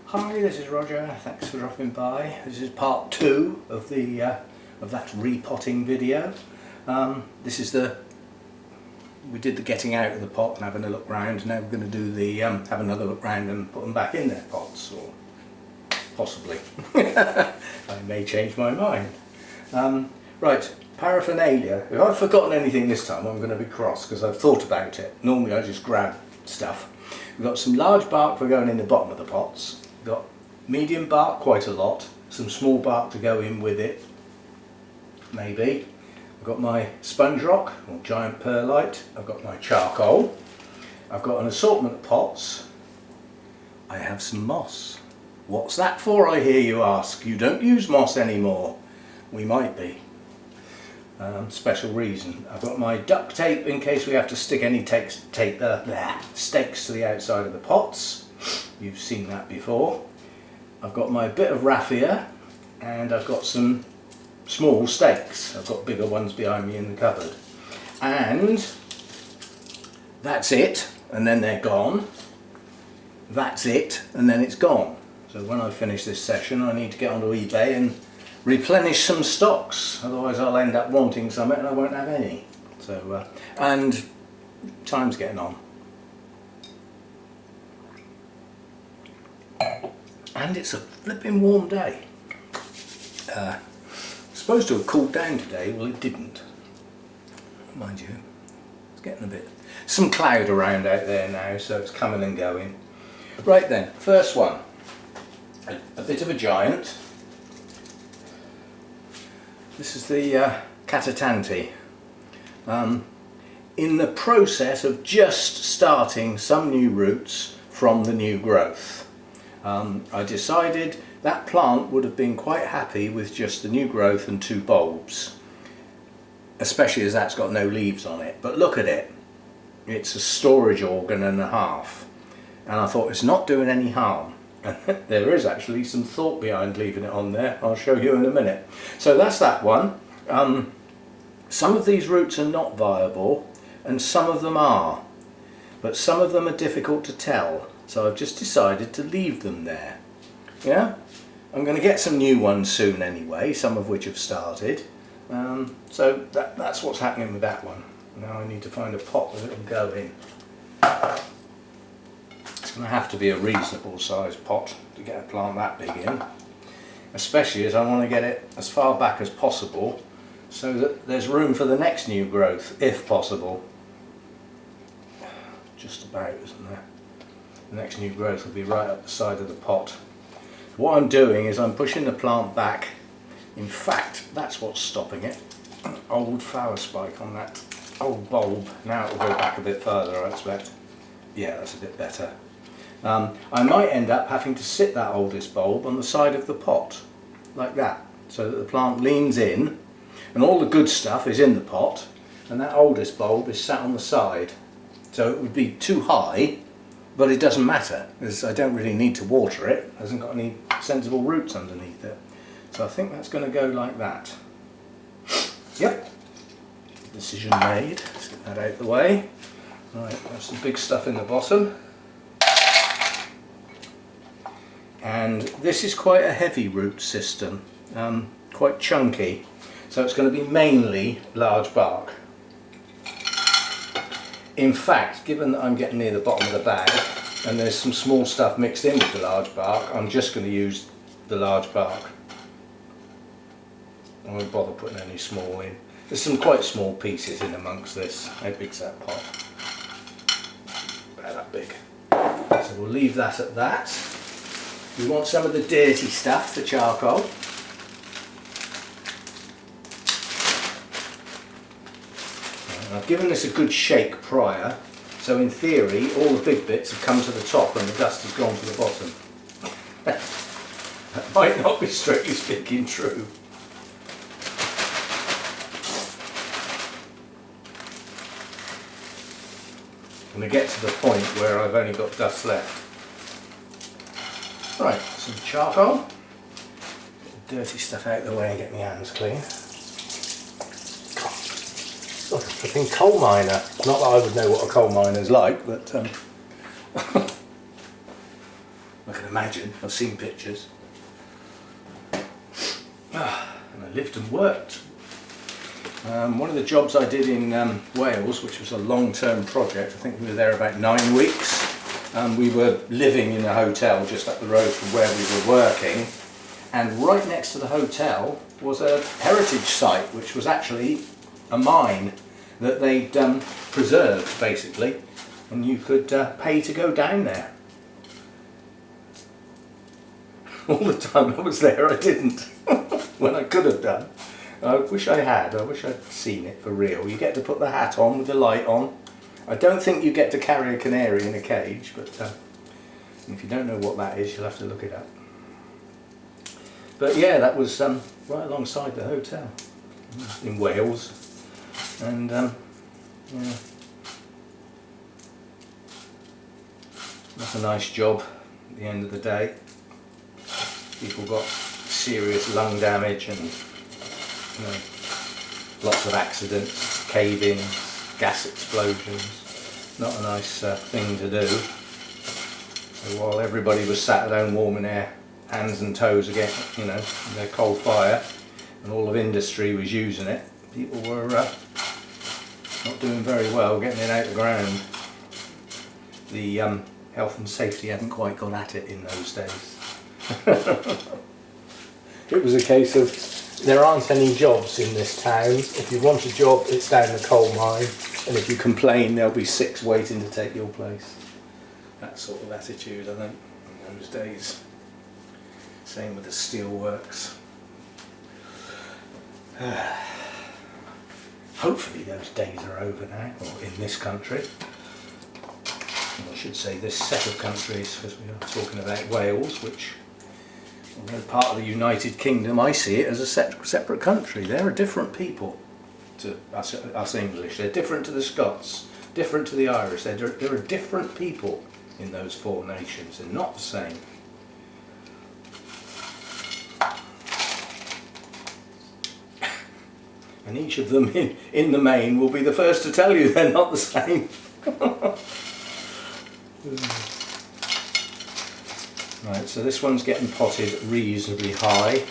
Hi, this is Roger. Thanks for dropping by. This is part 2 of the of that repotting video. We did the getting out of the pot and having a look round. Now we're going to do the have another look round and put them back in their pots, or possibly. I may change my mind. Right, paraphernalia. If I've forgotten anything this time, I'm going to be cross because I've thought about it. Normally I just grab stuff. We've got some large bark for going in the bottom of the pots. We've got medium bark, quite a lot. Some small bark to go in with it, maybe. I've got my sponge rock, or giant perlite. I've got my charcoal. I've got an assortment of pots. I have some moss. What's that for, I hear you ask? You don't use moss anymore. We might be. Special reason. I've got my duct tape in case we have to stick any stakes to the outside of the pots. You've seen that before. I've got my bit of raffia, and I've got some small stakes. I've got bigger ones behind me in the cupboard. And that's it, and then they're gone. That's it, and then it's gone. So when I finish this session I need to get onto eBay and replenish some stocks, otherwise I'll end up wanting something and I won't have any. So and time's getting on. And it's a flipping warm day. Supposed to have cooled down today, well it didn't. Mind you, it's getting a bit, some cloud around out there now, so it's coming and going. Right then, first one, a bit of a giant. This is the Catatanti. In the process of just starting some new roots from the new growth. I decided that plant would have been quite happy with just the new growth and 2 bulbs, especially as that's got no leaves on it. But look at it, it's a storage organ and a half, and I thought it's not doing any harm. And there is actually some thought behind leaving it on there. I'll show you in a minute. So that's that one. Some of these roots are not viable and some of them are, but some of them are difficult to tell, so I've just decided to leave them there. Yeah, I'm going to get some new ones soon anyway, some of which have started. So that's what's happening with that one. Now I need to find a pot that it'll go in. It's going to have to be a reasonable sized pot to get a plant that big in, especially as I want to get it as far back as possible so that there's room for the next new growth, if possible. Just about, isn't there? The next new growth will be right up the side of the pot. What I'm doing is I'm pushing the plant back. In fact, that's what's stopping it. An old flower spike on that old bulb. Now it will go back a bit further, I expect. Yeah, that's a bit better. I might end up having to sit that oldest bulb on the side of the pot, like that, so that the plant leans in and all the good stuff is in the pot and that oldest bulb is sat on the side. So it would be too high, but it doesn't matter because I don't really need to water it. It hasn't got any sensible roots underneath it. So I think that's going to go like that. Yep, decision made. Let's get that out of the way. Right, there's some big stuff in the bottom. And this is quite a heavy root system, quite chunky, so it's going to be mainly large bark. In fact, given that I'm getting near the bottom of the bag and there's some small stuff mixed in with the large bark, I'm just going to use the large bark. I won't bother putting any small in. There's some quite small pieces in amongst this. How big's that pot? About that big. So we'll leave that at that. We want some of the dirty stuff, the charcoal. I've given this a good shake prior, so in theory all the big bits have come to the top and the dust has gone to the bottom. That might not be strictly speaking true. I'm going to get to the point where I've only got dust left. Right, some charcoal. Get the dirty stuff out of the way and get my hands clean. Like a flipping coal miner. Not that I would know what a coal miner's like, but I can imagine. I've seen pictures. And I lived and worked. One of the jobs I did in Wales, which was a long-term project, I think we were there about 9 weeks. We were living in a hotel just up the road from where we were working, and right next to the hotel was a heritage site, which was actually a mine that they'd preserved, basically, and you could pay to go down there. All the time I was there I didn't, when I could have done. I wish I had. I wish I'd seen it for real. You get to put the hat on with the light on. I don't think you get to carry a canary in a cage, but if you don't know what that is, you'll have to look it up. But yeah, that was right alongside the hotel in Wales, and yeah, that's a nice job at the end of the day. People got serious lung damage and lots of accidents, cave-ins, gas explosions. Not a nice thing to do. So while everybody was sat at home warming their hands and toes again, in their cold fire, and all of industry was using it, people were not doing very well getting it out of the ground. The health and safety hadn't quite got at it in those days. It was a case of, there aren't any jobs in this town. If you want a job, it's down the coal mine, and if you complain, there'll be 6 waiting to take your place. That sort of attitude, I think, in those days. Same with the steelworks. Hopefully those days are over now, or in this country. I should say this set of countries, because we are talking about Wales, which, although part of the United Kingdom, I see it as a separate country. They're a different people to us English. They're different to the Scots, different to the Irish. They're a different people in those 4 nations. They're not the same. And each of them in the main will be the first to tell you they're not the same. Right, so this one's getting potted reasonably high.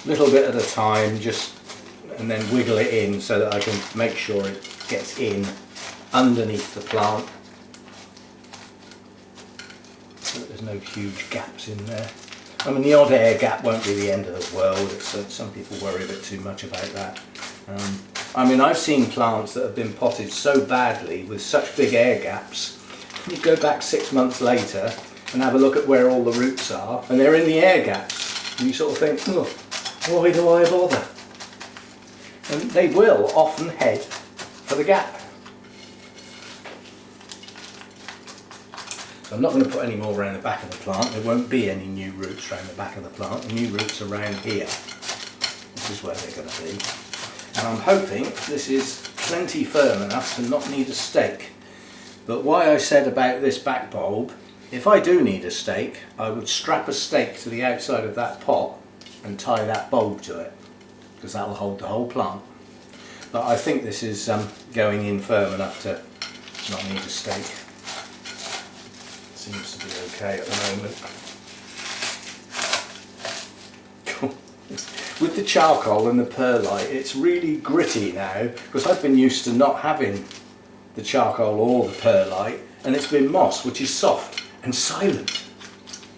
Little bit at a time, and then wiggle it in so that I can make sure it gets in underneath the plant, so that there's no huge gaps in there. I mean, the odd air gap won't be the end of the world. Some people worry a bit too much about that. I mean, I've seen plants that have been potted so badly with such big air gaps. You go back 6 months later and have a look at where all the roots are, and they're in the air gaps. And you sort of think, oh, why do I bother? And they will often head for the gap. So I'm not going to put any more around the back of the plant. There won't be any new roots around the back of the plant. The new roots are around here. This is where they're going to be. And I'm hoping this is plenty firm enough to not need a stake. But why I said about this back bulb, if I do need a stake, I would strap a stake to the outside of that pot and tie that bulb to it, because that will hold the whole plant. But I think this is going in firm enough to not need a stake. Seems to be okay at the moment. With the charcoal and the perlite, it's really gritty now, because I've been used to not having the charcoal or the perlite, and it's been moss, which is soft and silent.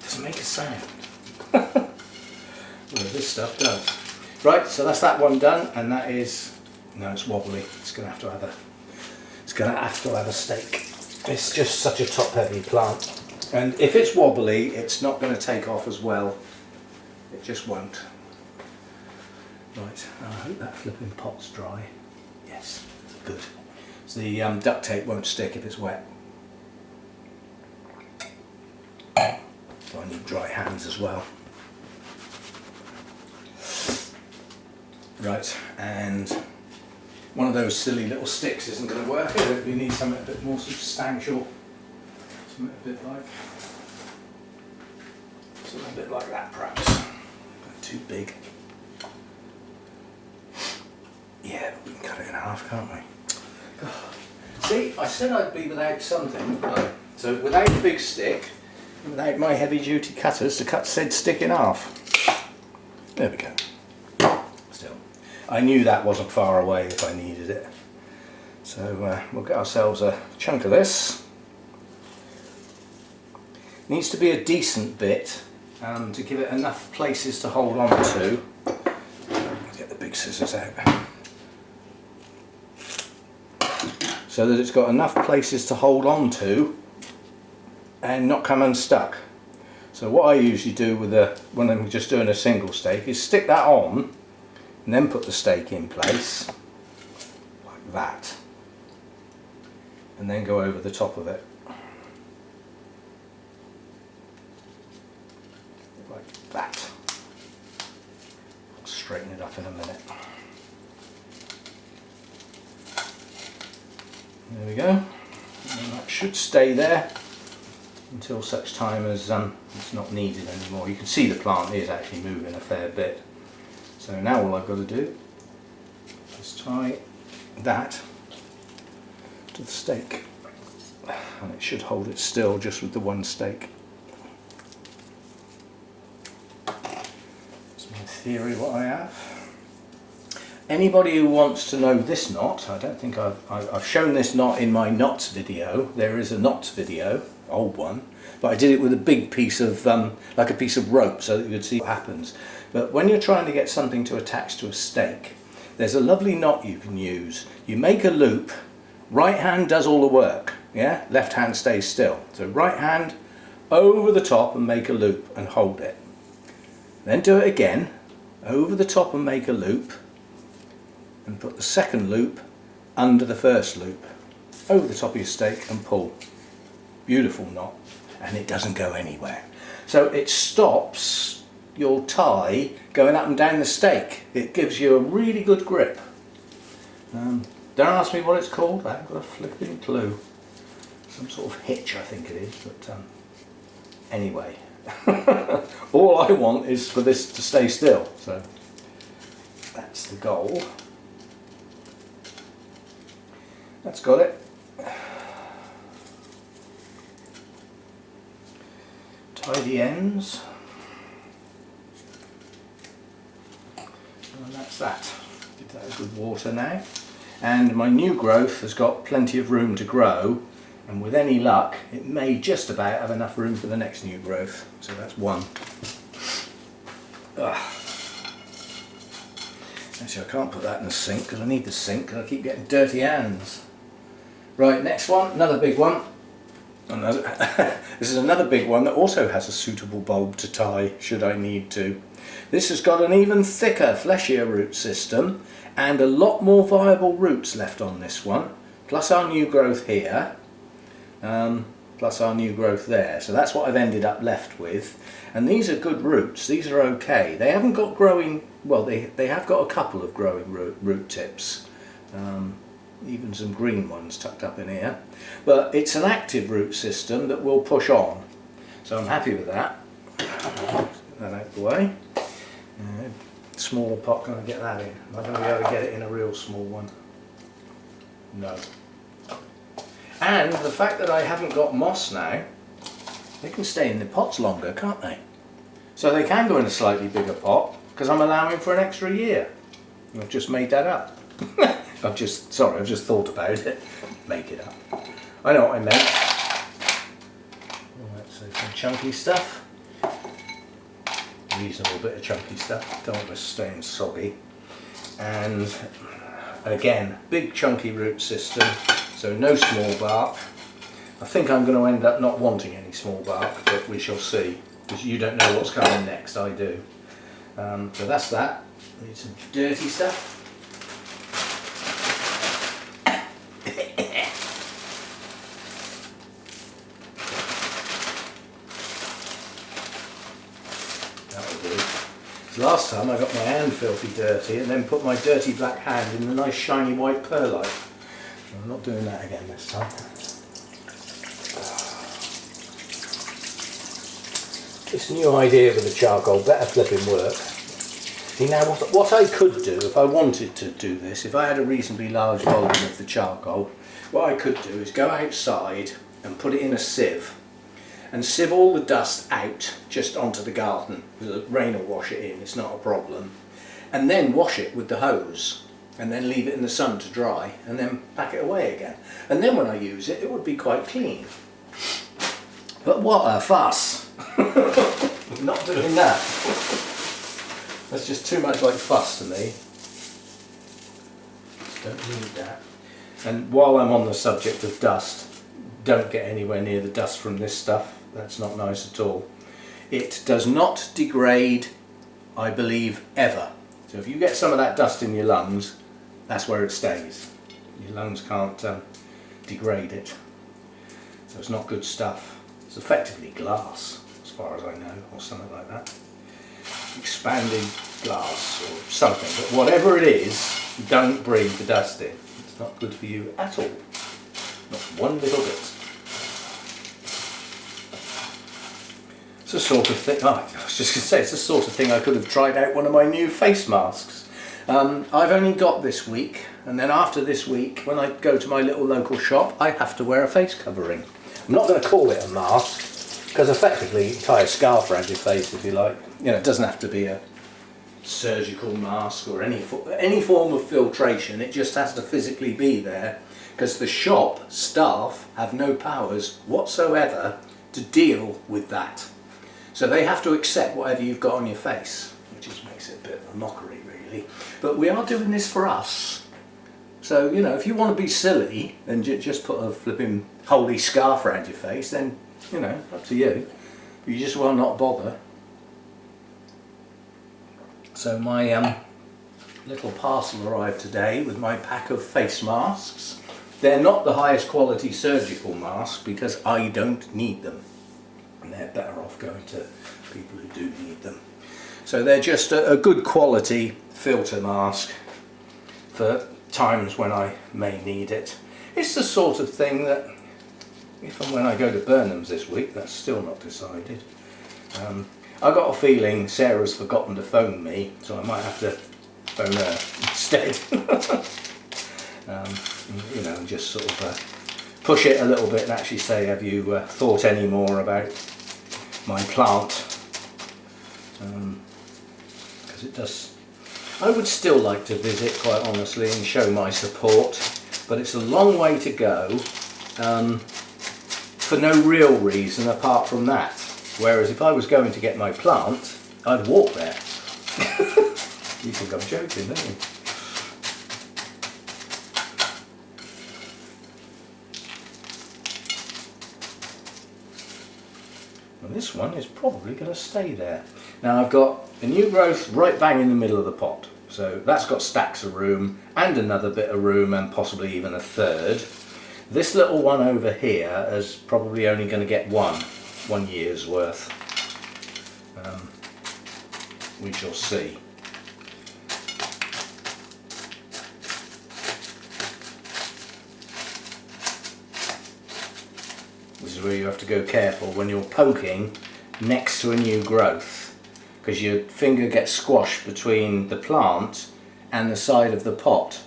Doesn't make a sound. Well, this stuff does. Right, so that's that one done, and that is, no, it's wobbly. It's going to have to have a stake. It's just such a top-heavy plant, and if it's wobbly, it's not going to take off as well. It just won't. Right, I hope that flipping pot's dry. Yes, good. So the duct tape won't stick if it's wet. So I need dry hands as well. Right, and one of those silly little sticks isn't going to work, is it? We need something a bit more substantial. Something a bit like that, perhaps. Not too big. Yeah, but we can cut it in half, can't we? God. See, I said I'd be without something. So without a big stick, without my heavy duty cutters to cut said stick in half. There we go. Still, I knew that wasn't far away if I needed it. So we'll get ourselves a chunk of this. Needs to be a decent bit to give it enough places to hold on to. Let's get the big scissors out. So that it's got enough places to hold on to and not come unstuck. So what I usually do with when I'm just doing a single stake is stick that on and then put the stake in place like that, and then go over the top of it like that. I'll straighten it up in a minute. There we go, and that should stay there until such time as it's not needed anymore. You can see the plant is actually moving a fair bit. So now all I've got to do is tie that to the stake, and it should hold it still just with the one stake. That's my theory what I have. Anybody who wants to know this knot, I don't think I've shown this knot in my knots video. There is a knots video, old one, but I did it with a big piece of, like a piece of rope, so that you could see what happens. But when you're trying to get something to attach to a stake, there's a lovely knot you can use. You make a loop, right hand does all the work, yeah? Left hand stays still. So right hand over the top and make a loop and hold it. Then do it again, over the top and make a loop, and put the second loop under the first loop, over the top of your stake and pull. Beautiful knot, and it doesn't go anywhere. So it stops your tie going up and down the stake. It gives you a really good grip. Don't ask me what it's called, I haven't got a flipping clue. Some sort of hitch I think it is, but anyway. All I want is for this to stay still, so that's the goal. That's got it. Tie the ends. And that's that. Give that a good water now. And my new growth has got plenty of room to grow, and with any luck it may just about have enough room for the next new growth. So that's one. Actually I can't put that in the sink because I need the sink and I keep getting dirty hands. Right, next one, another big one. This is another big one that also has a suitable bulb to tie should I need to. This has got an even thicker, fleshier root system and a lot more viable roots left on this one, plus our new growth here, plus our new growth there. So that's what I've ended up left with, and these are good roots. These are okay. They haven't got growing, well they have got a couple of growing root tips. Even some green ones tucked up in here, but it's an active root system that will push on, so I'm happy with that. Get that out of the way. Smaller pot, can I get that in? Am I going to be able to get it in a real small one? No. And the fact that I haven't got moss now, they can stay in the pots longer, can't they? So they can go in a slightly bigger pot because I'm allowing for an extra year. I've just made that up. I've just thought about it. Make it up. I know what I meant. Alright, so some chunky stuff. Reasonable bit of chunky stuff. Don't want this staying soggy. And again, big chunky root system. So no small bark. I think I'm going to end up not wanting any small bark, but we shall see. Because you don't know what's coming next, I do. So that's that. Need some dirty stuff. Last time I got my hand filthy dirty and then put my dirty black hand in the nice shiny white perlite. I'm not doing that again this time. This new idea with the charcoal better flipping work. See, now what I could do if I wanted to do this, if I had a reasonably large volume of the charcoal, what I could do is go outside and put it in a sieve and sieve all the dust out just onto the garden. The rain will wash it in, it's not a problem. And then wash it with the hose and then leave it in the sun to dry and then pack it away again. And then when I use it, it would be quite clean. But what a fuss! I'm not doing that. That's just too much like fuss to me. Just don't need that. And while I'm on the subject of dust, don't get anywhere near the dust from this stuff. That's not nice at all. It does not degrade, I believe, ever. So if you get some of that dust in your lungs, that's where it stays. Your lungs can't degrade it. So it's not good stuff. It's effectively glass, as far as I know, or something like that. Expanded glass or something. But whatever it is, don't breathe the dust in. It's not good for you at all. Not one little bit. It's the sort of thing, I was just going to say, it's the sort of thing I could have tried out one of my new face masks. I've only got this week, and then after this week, when I go to my little local shop, I have to wear a face covering. I'm not going to call it a mask, because effectively you tie a scarf around your face if you like. You know, it doesn't have to be a surgical mask or any form of filtration, it just has to physically be there, because the shop staff have no powers whatsoever to deal with that. So they have to accept whatever you've got on your face, which just makes it a bit of a mockery really. But we are doing this for us. So, you know, if you want to be silly and just put a flipping holy scarf around your face, then, you know, up to you. You just will not bother. So my little parcel arrived today with my pack of face masks. They're not the highest quality surgical masks because I don't need them. And they're better off going to people who do need them. So they're just a good quality filter mask for times when I may need it. It's the sort of thing that, if and when I go to Burnham's this week, that's still not decided. I got a feeling Sarah's forgotten to phone me, so I might have to phone her instead. You know, just sort of push it a little bit and actually say, have you thought any more about my plant? Because it does. I would still like to visit, quite honestly, and show my support, but it's a long way to go for no real reason apart from that. Whereas if I was going to get my plant, I'd walk there. You think I'm joking, don't you? And this one is probably going to stay there. Now I've got a new growth right bang in the middle of the pot, so that's got stacks of room and another bit of room and possibly even a third. This little one over here is probably only going to get one year's worth. We shall see. This is where you have to go careful when you're poking next to a new growth, because your finger gets squashed between the plant and the side of the pot.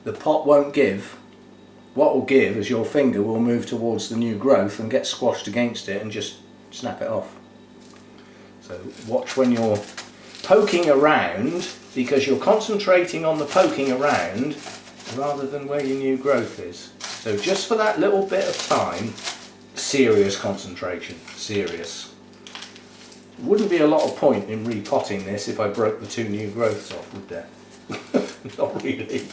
The pot won't give. What will give is your finger will move towards the new growth and get squashed against it and just snap it off. So watch when you're poking around, because you're concentrating on the poking around rather than where your new growth is. So just for that little bit of time, serious concentration, serious. Wouldn't be a lot of point in repotting this if I broke the two new growths off, would there? Not really.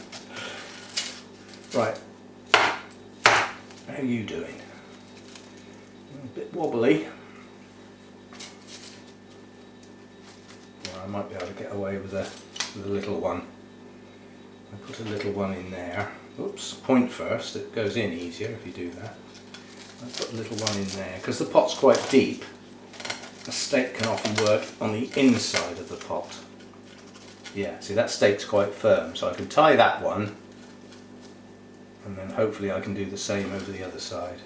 Right. How are you doing? A bit wobbly. Well, I might be able to get away with a little one. I put a little one in there. Oops, point first, it goes in easier if you do that. I put a little one in there, because the pot's quite deep. A stake can often work on the inside of the pot. Yeah, see that stake's quite firm, so I can tie that one, and then hopefully I can do the same over the other side.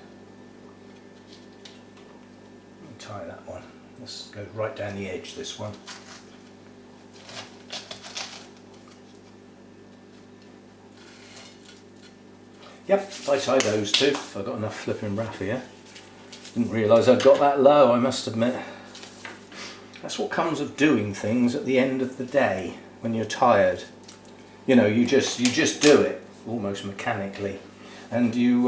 Tie that one. This goes right down the edge, this one. Yep, I tie those too. I've got enough flipping raffia. Didn't realise I'd got that low, I must admit. That's what comes of doing things at the end of the day when you're tired. You know, you just do it almost mechanically, and you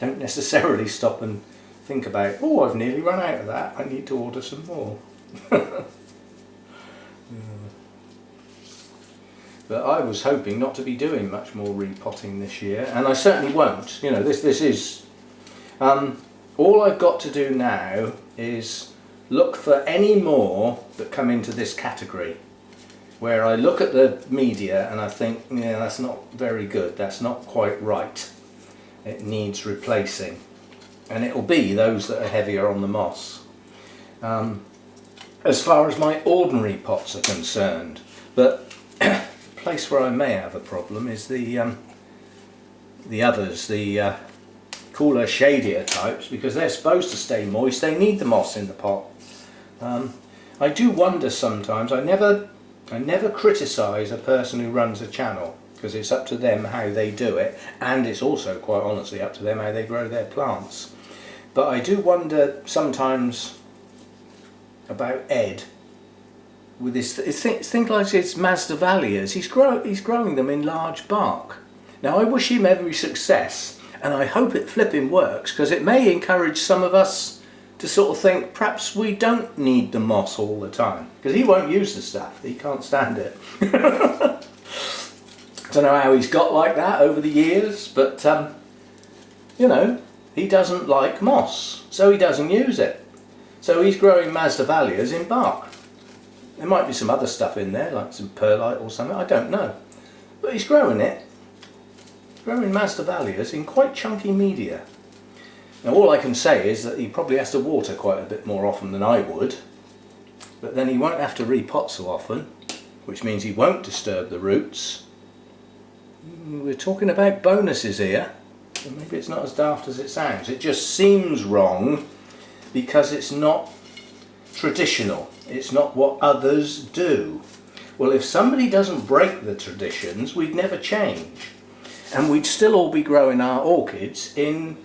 don't necessarily stop and think about, oh, I've nearly run out of that, I need to order some more. But I was hoping not to be doing much more repotting this year, and I certainly won't. You know, this is all I've got to do now is look for any more that come into this category, where I look at the media and I think, yeah, that's not very good, that's not quite right, it needs replacing, and it'll be those that are heavier on the moss. As far as my ordinary pots are concerned, but the place where I may have a problem is the others, the cooler, shadier types, because they're supposed to stay moist, they need the moss in the pot. I do wonder sometimes, I never criticise a person who runs a channel, because it's up to them how they do it, and it's also quite honestly up to them how they grow their plants. But I do wonder sometimes about Ed with this things like his Masdevallias. He's growing them in large bark. Now I wish him every success, and I hope it flipping works, because it may encourage some of us to sort of think perhaps we don't need the moss all the time, because he won't use the stuff, he can't stand it. I don't know how he's got like that over the years, but you know, he doesn't like moss, so he doesn't use it. So he's growing Masdevallias in bark. There might be some other stuff in there, like some perlite or something, I don't know. But he's growing it. Growing Masdevallias in quite chunky media. Now all I can say is that he probably has to water quite a bit more often than I would. But then he won't have to repot so often, which means he won't disturb the roots. We're talking about bonuses here. So maybe it's not as daft as it sounds. It just seems wrong because it's not traditional. It's not what others do. Well, if somebody doesn't break the traditions, we'd never change. And we'd still all be growing our orchids in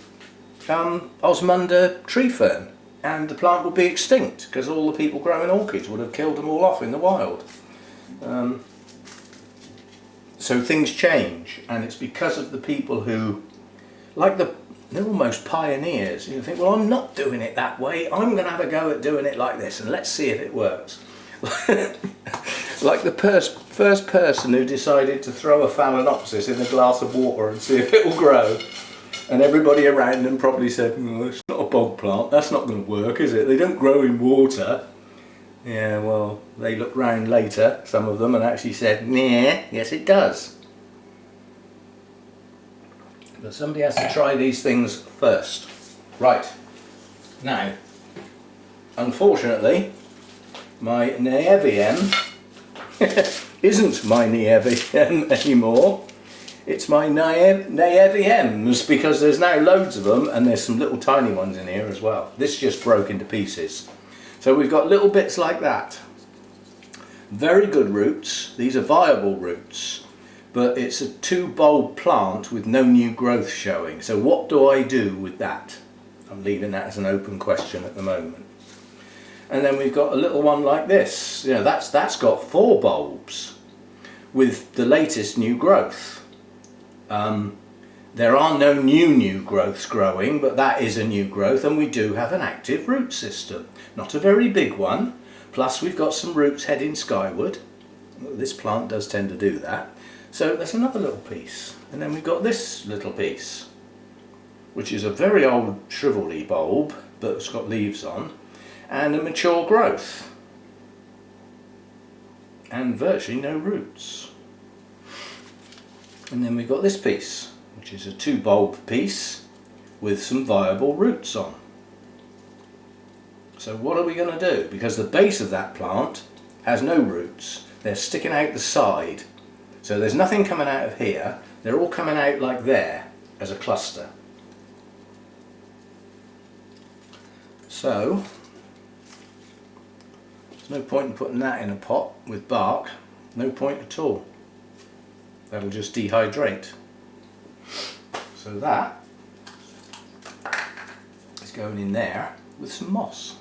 Osmunda tree fern. And the plant would be extinct because all the people growing orchids would have killed them all off in the wild. So things change, and it's because of the people who, like they're almost pioneers. You think, well, I'm not doing it that way, I'm going to have a go at doing it like this and let's see if it works. Like the first person who decided to throw a Phalaenopsis in a glass of water and see if it will grow. And everybody around them probably said, oh, it's not a bog plant, that's not going to work, is it? They don't grow in water. Yeah, well, they looked round later, some of them, and actually said, nah, yes it does. But somebody has to try these things first. Right, now, unfortunately, my Neavium isn't my Neavium anymore. It's my Neaviums, because there's now loads of them, and there's some little tiny ones in here as well. This just broke into pieces. So we've got little bits like that. Very good roots. These are viable roots. But it's a 2-bulb plant with no new growth showing. So what do I do with that? I'm leaving that as an open question at the moment. And then we've got a little one like this. You know, that's got 4 bulbs with the latest new growth. There are no new growths growing, but that is a new growth, and we do have an active root system. Not a very big one. Plus we've got some roots heading skyward. This plant does tend to do that. So that's another little piece, and then we've got this little piece, which is a very old shrivelly bulb, but it's got leaves on, and a mature growth, and virtually no roots. And then we've got this piece, which is a 2-bulb piece with some viable roots on. So what are we going to do? Because the base of that plant has no roots, they're sticking out the side. So there's nothing coming out of here, they're all coming out like there as a cluster. So there's no point in putting that in a pot with bark, no point at all. That'll just dehydrate. So that is going in there with some moss.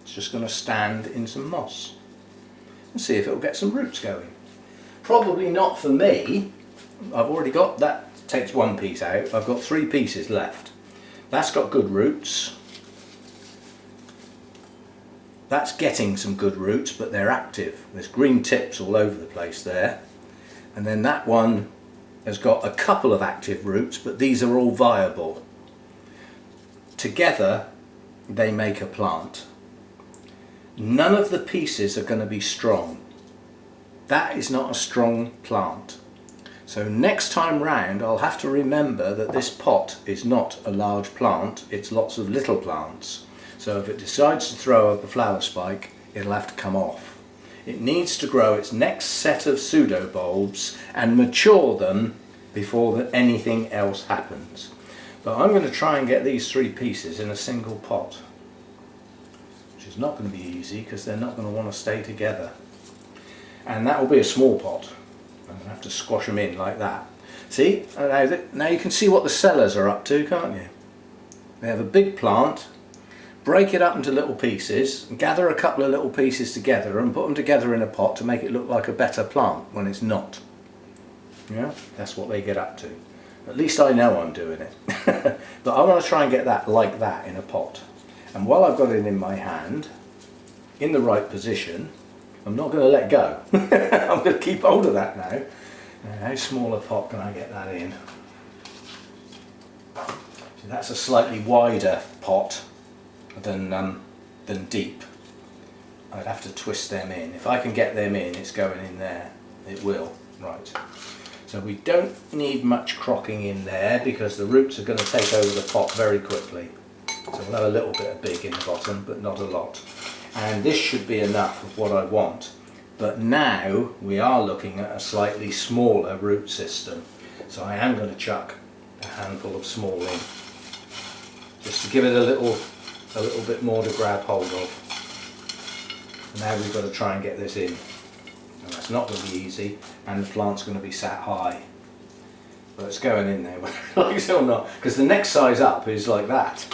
It's just going to stand in some moss and see if it'll get some roots going. Probably not for me. I've already got that, takes one piece out. I've got 3 pieces left. That's got good roots. That's getting some good roots, but they're active. There's green tips all over the place there. And then that one has got a couple of active roots, but these are all viable. Together they make a plant. None of the pieces are going to be strong. That is not a strong plant. So next time round I'll have to remember that this pot is not a large plant, it's lots of little plants. So if it decides to throw up a flower spike, it'll have to come off. It needs to grow its next set of pseudobulbs and mature them before anything else happens. But I'm going to try and get these 3 pieces in a single pot, which is not going to be easy because they're not going to want to stay together. And that will be a small pot. I'm going to have to squash them in like that. See, now you can see what the sellers are up to, can't you? They have a big plant, break it up into little pieces, and gather a couple of little pieces together and put them together in a pot to make it look like a better plant when it's not. Yeah, that's what they get up to. At least I know I'm doing it. But I want to try and get that like that in a pot. And while I've got it in my hand, in the right position, I'm not going to let go. I'm going to keep hold of that now. How small a pot can I get that in? So that's a slightly wider pot than deep. I'd have to twist them in. If I can get them in, it's going in there. It will. Right. So we don't need much crocking in there because the roots are going to take over the pot very quickly. So we'll have a little bit of big in the bottom, but not a lot. And this should be enough of what I want. But now we are looking at a slightly smaller root system. So I am going to chuck a handful of small in, just to give it a little bit more to grab hold of. And now we've got to try and get this in. And that's not going to be easy, and the plant's going to be sat high. But it's going in there, whether it likes it or not, because the next size up is like that.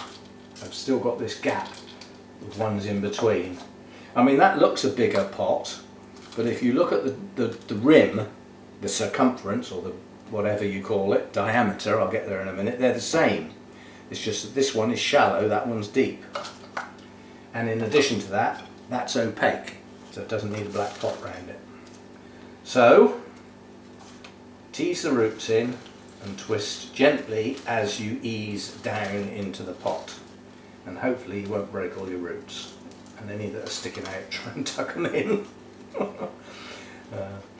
I've still got this gap with ones in between. I mean, that looks a bigger pot, but if you look at the rim, the circumference, or the whatever you call it, diameter, I'll get there in a minute, they're the same. It's just that this one is shallow, that one's deep. And in addition to that, that's opaque, so it doesn't need a black pot around it. So, tease the roots in and twist gently as you ease down into the pot. And hopefully you won't break all your roots. And any that are sticking out, try and tuck them in.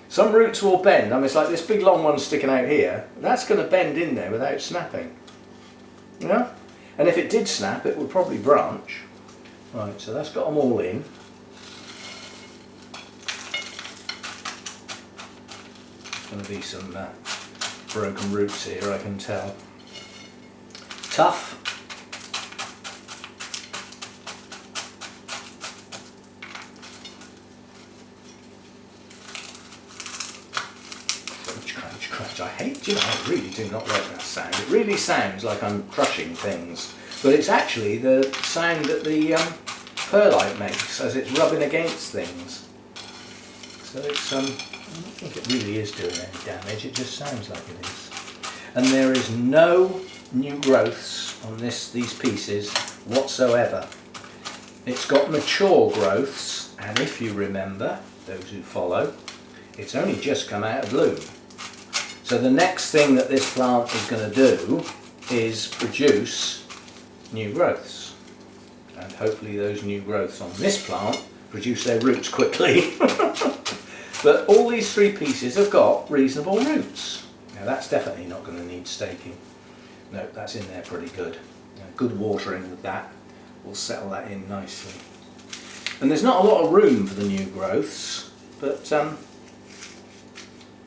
Some roots will bend. I mean, it's like this big long one sticking out here. That's going to bend in there without snapping. You know? And if it did snap, it would probably branch. Right, so that's got them all in. There's going to be some broken roots here, I can tell. Tough. Crunch, crunch. I hate, you know, I really do not like that sound. It really sounds like I'm crushing things, but it's actually the sound that the perlite makes as it's rubbing against things. So it's I don't think it really is doing any damage, it just sounds like it is. And there is no new growths on these pieces whatsoever. It's got mature growths, and if you remember, those who follow, it's only just come out of bloom. So the next thing that this plant is going to do is produce new growths. And hopefully those new growths on this plant produce their roots quickly. But all these 3 pieces have got reasonable roots. Now that's definitely not going to need staking. No, that's in there pretty good. Good watering with that will settle that in nicely. And there's not a lot of room for the new growths, but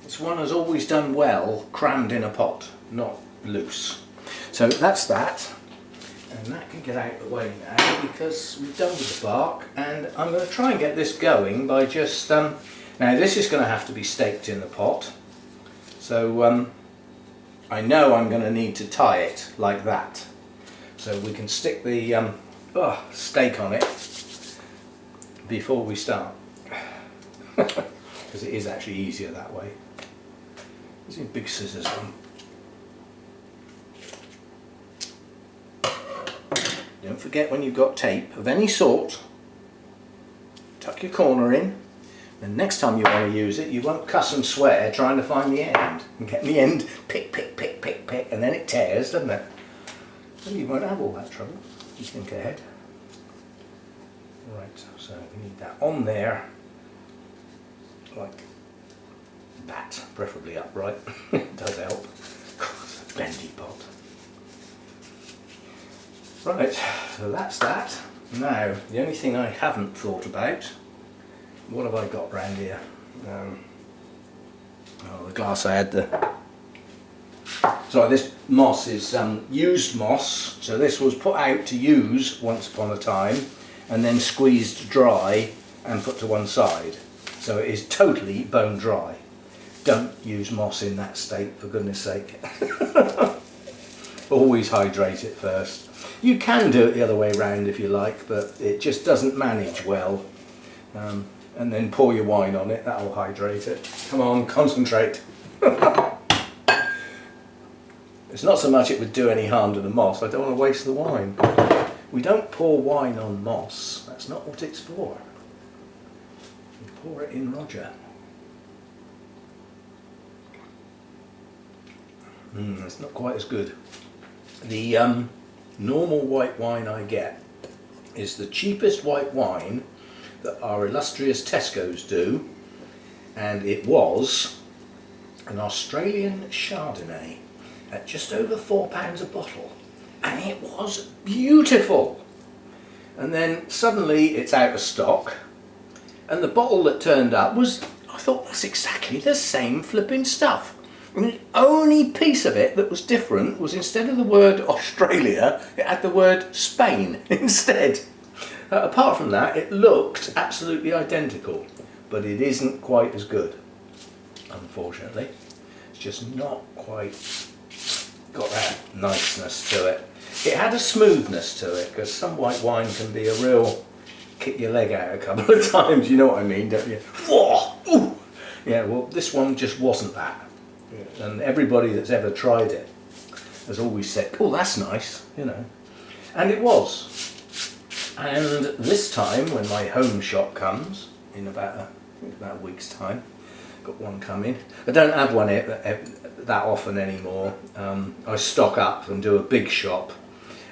this one has always done well crammed in a pot, not loose. So that's that. And that can get out of the way now because we've done with the bark, and I'm going to try and get this going by just now this is going to have to be staked in the pot, so I know I'm going to need to tie it like that. So we can stick the stake on it before we start. Because it is actually easier that way. Using big scissors on. Don't forget, when you've got tape of any sort, tuck your corner in, and next time you want to use it, you won't cuss and swear trying to find the end. And get the end, pick, and then it tears, doesn't it? Well, you won't have all that trouble. You think ahead. Right, so we need that on there, like that, preferably upright. It does help. It's a bendy pot. Right, so that's that. Now, the only thing I haven't thought about, what have I got round here? The glass I had the... Sorry, this moss is used moss, so this was put out to use once upon a time and then squeezed dry and put to one side. So it is totally bone dry. Don't use moss in that state, for goodness sake. Always hydrate it first. You can do it the other way around if you like, but it just doesn't manage well. And then pour your wine on it, that'll hydrate it. Come on, concentrate. It's not so much it would do any harm to the moss, I don't want to waste the wine. We don't pour wine on moss, that's not what it's for. We pour it in Roger. It's not quite as good. The normal white wine I get is the cheapest white wine that our illustrious Tesco's do, and it was an Australian Chardonnay at just over £4 a bottle, and it was beautiful. And then suddenly it's out of stock, and the bottle that turned up was, I thought, that's exactly the same flipping stuff. And the only piece of it that was different was, instead of the word Australia, it had the word Spain instead. Apart from that, it looked absolutely identical, but it isn't quite as good, unfortunately. It's just not quite got that niceness to it. It had a smoothness to it, because some white wine can be a real kick your leg out a couple of times, you know what I mean, don't you? Whoa! Ooh! Yeah, well, this one just wasn't that. And everybody that's ever tried it has always said, oh, that's nice, you know. And it was. And this time, when my home shop comes, in about a week's time, got one coming. I don't have one that often anymore. I stock up and do a big shop,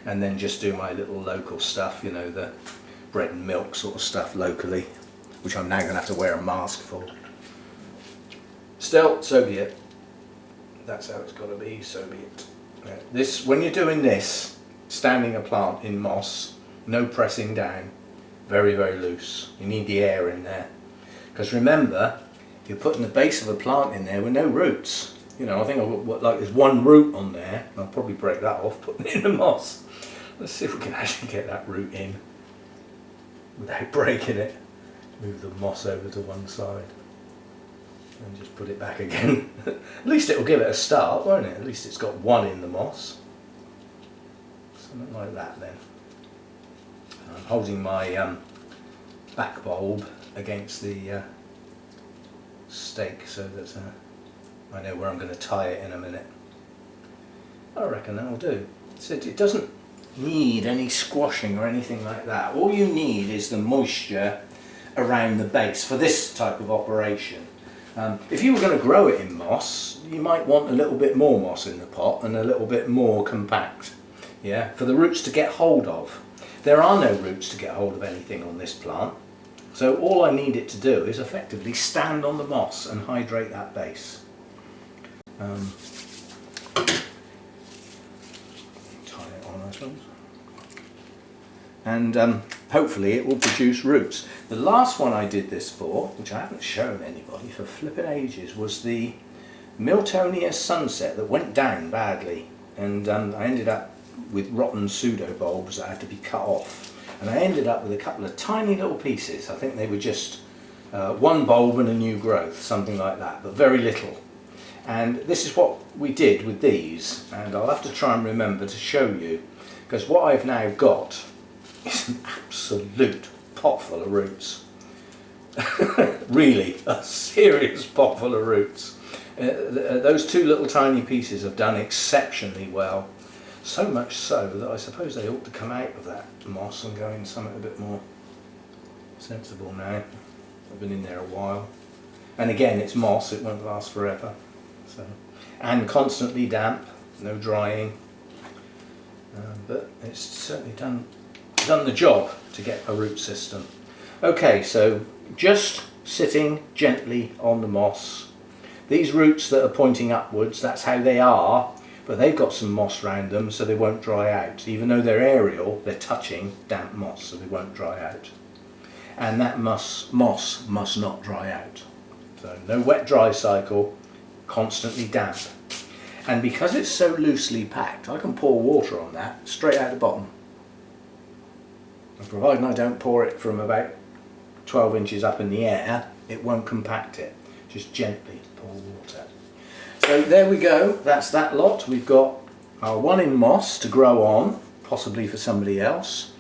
and then just do my little local stuff, you know, the bread and milk sort of stuff locally, which I'm now going to have to wear a mask for. Still, so be it. That's how it's got to be, so be it. This, when you're doing this, standing a plant in moss, no pressing down, very, very loose. You need the air in there. Because remember, you're putting the base of a plant in there with no roots. You know, I think I've got, like, there's one root on there. I'll probably break that off, putting it in the moss. Let's see if we can actually get that root in without breaking it. Move the moss over to one side. And just put it back again. At least it'll give it a start, won't it? At least it's got one in the moss. Something like that then. I'm holding my back bulb against the stake so that I know where I'm going to tie it in a minute. I reckon that'll do. So it doesn't need any squashing or anything like that. All you need is the moisture around the base for this type of operation. If you were going to grow it in moss, you might want a little bit more moss in the pot and a little bit more compact, yeah, for the roots to get hold of. There are no roots to get hold of anything on this plant, so all I need it to do is effectively stand on the moss and hydrate that base. Tie it on, I suppose. And hopefully it will produce roots. The last one I did this for, which I haven't shown anybody for flipping ages, was the Miltonia Sunset that went down badly, and I ended up with rotten pseudo bulbs that had to be cut off, and I ended up with a couple of tiny little pieces. I think they were just one bulb and a new growth, something like that, but very little. And this is what we did with these, and I'll have to try and remember to show you, because what I've now got is an absolute pot full of roots. Really, a serious pot full of roots. Those two little tiny pieces have done exceptionally well. So much so that I suppose they ought to come out of that moss and go in something a bit more sensible now. I've been in there a while. And again, it's moss, it won't last forever. So, and constantly damp, no drying. But it's certainly done the job to get a root system. Okay, so just sitting gently on the moss. These roots that are pointing upwards, that's how they are, but they've got some moss around them so they won't dry out. Even though they're aerial, they're touching damp moss so they won't dry out. And that moss must not dry out. So no wet dry cycle, constantly damp. And because it's so loosely packed, I can pour water on that straight out the bottom. And provided I don't pour it from about 12 inches up in the air, it won't compact it. Just gently pour water. So there we go, that's that lot. We've got our one in moss to grow on, possibly for somebody else.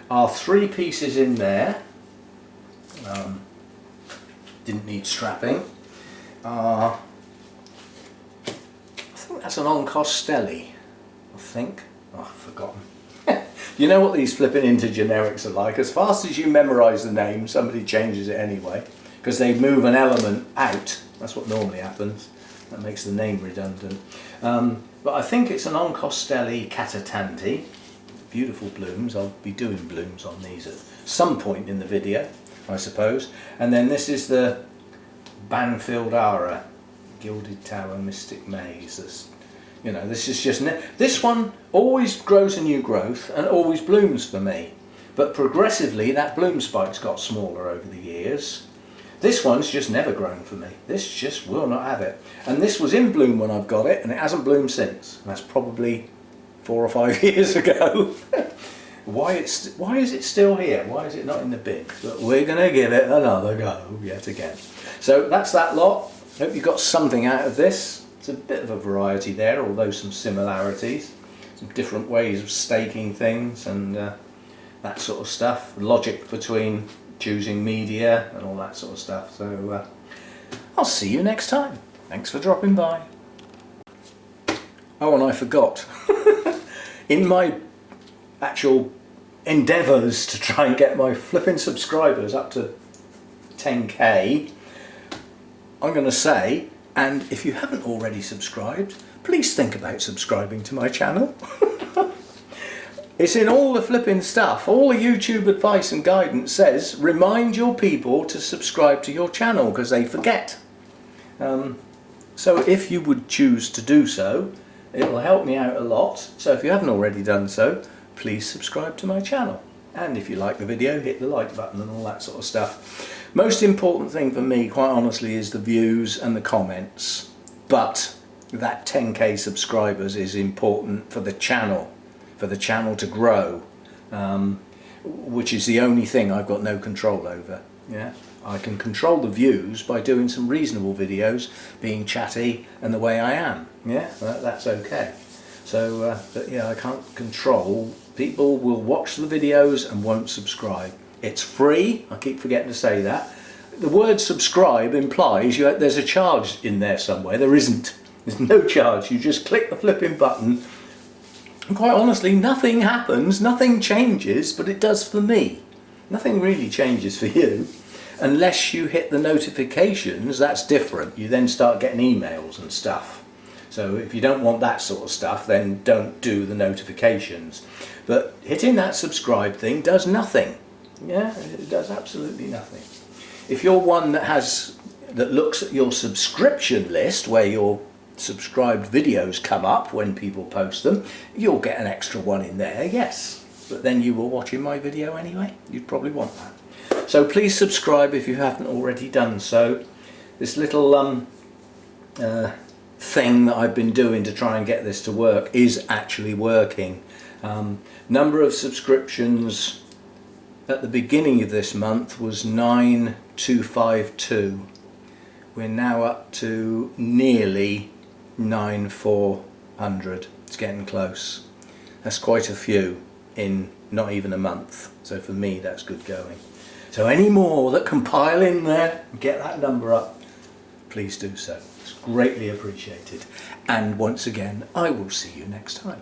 Our 3 pieces in there, didn't need strapping. I think that's an Oncostelli, I think. Oh, I've forgotten. You know what these flipping into generics are like. As fast as you memorise the name, somebody changes it anyway, because they move an element out. That's what normally happens. That makes the name redundant. But I think it's an Oncostelli catatanti. Beautiful blooms. I'll be doing blooms on these at some point in the video, I suppose. And then this is the Banfield Ara, Gilded Tower Mystic Maze. That's, you know, this is just, this one always grows a new growth and always blooms for me. But progressively that bloom spike's got smaller over the years. This one's just never grown for me. This just will not have it. And this was in bloom when I've got it, and it hasn't bloomed since. And that's probably 4 or 5 years ago. Why is it still here? Why is it not in the bin? But we're going to give it another go yet again. So that's that lot. Hope you got something out of this. It's a bit of a variety there, although some similarities. Some different ways of staking things and that sort of stuff. Logic between choosing media and all that sort of stuff. So I'll see you next time. Thanks for dropping by. Oh, and I forgot. In my actual endeavours to try and get my flipping subscribers up to 10k, I'm going to say, and if you haven't already subscribed, please think about subscribing to my channel. It's in all the flipping stuff. All the YouTube advice and guidance says remind your people to subscribe to your channel because they forget. So if you would choose to do so, it will help me out a lot. So if you haven't already done so, please subscribe to my channel. And if you like the video, hit the like button and all that sort of stuff. Most important thing for me, quite honestly, is the views and the comments. But that 10k subscribers is important for the channel to grow, which is the only thing I've got no control over. Yeah, I can control the views by doing some reasonable videos, being chatty and the way I am. Yeah, that's okay. So, but yeah, I can't control. People will watch the videos and won't subscribe. It's free. I keep forgetting to say that. The word subscribe implies there's a charge in there somewhere. There isn't. There's no charge. You just click the flipping button. And quite honestly, nothing happens, nothing changes, but it does for me. Nothing really changes for you. Unless you hit the notifications, that's different. You then start getting emails and stuff. So if you don't want that sort of stuff, then don't do the notifications. But hitting that subscribe thing does nothing. Yeah, it does absolutely nothing. If you're one that looks at your subscription list where your subscribed videos come up when people post them, you'll get an extra one in there, yes. But then you were watching my video anyway. You'd probably want that. So please subscribe if you haven't already done so. This little thing that I've been doing to try and get this to work is actually working. Number of subscriptions at the beginning of this month was 9252. We're now up to nearly 9,400. It's getting close. That's quite a few in not even a month. So for me, that's good going. So any more that can pile in there and get that number up, please do so. It's greatly appreciated. And once again, I will see you next time.